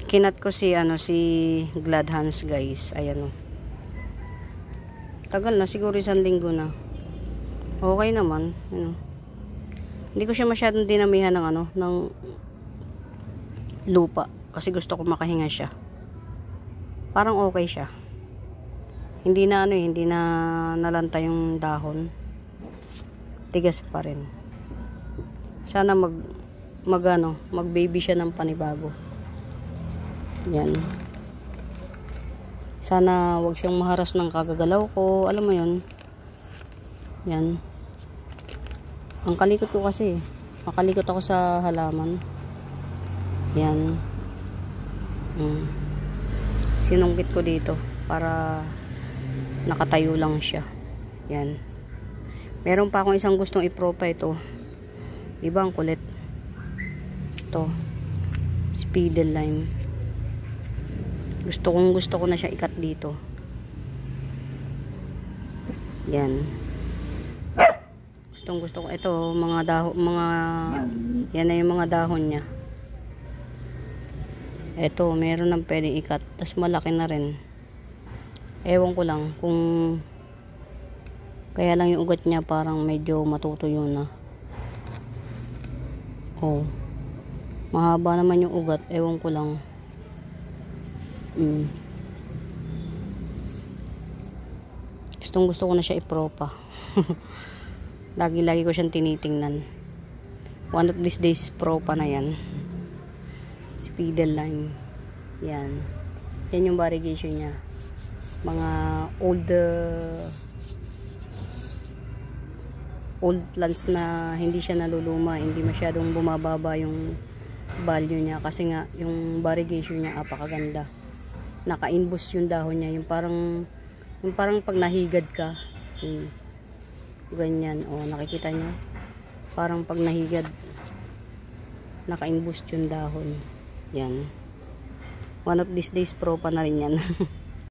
Kinat ko si Glad Hans, guys. Ayan, oh. Tagal na, siguro 1 linggo na. Okay naman, Hindi ko siya masyadong dinamihan ng lupa kasi gusto ko makahinga siya. Parang okay siya. Hindi na nalanta yung dahon. Tigas pa rin. Sana mag baby siya ng panibago. Yan. Sana wag siyang maharas ng kagagalaw ko. Alam mo yun. Yan. Ang kalikot ko kasi. Makalikot ako sa halaman. Yan. Sinungkit ko dito para nakatayo lang siya. Yan. Meron pa akong isang gustong ipropa ito. Diba ang kulit? Ito. Spindle line. Gusto ko na siya ikat dito. Yan. Gusto ko ito, yan na yung mga dahon niya. Ito, meron nang pwedeng ikat. Tas malaki na rin. Ewan ko lang kung kaya lang yung ugat niya parang medyo matutuyo na. Oh. Mahaba naman yung ugat. Ewan ko lang. Gusto ko na siya ipropa. Lagi ko siyang tinitingnan. One of these days propa na yan. Spindle line. Yan. Yan yung variegation niya. Mga old plants na hindi siya naluluma, hindi masyadong bumababa yung value niya kasi nga yung variegation niya apakaganda. Naka-inbus yung dahon niya, yung parang pag nahigad ka, ganyan, nakikita niyo, parang pag nahigad naka-inbus yung dahon. Yan. One of these days propa na rin yan.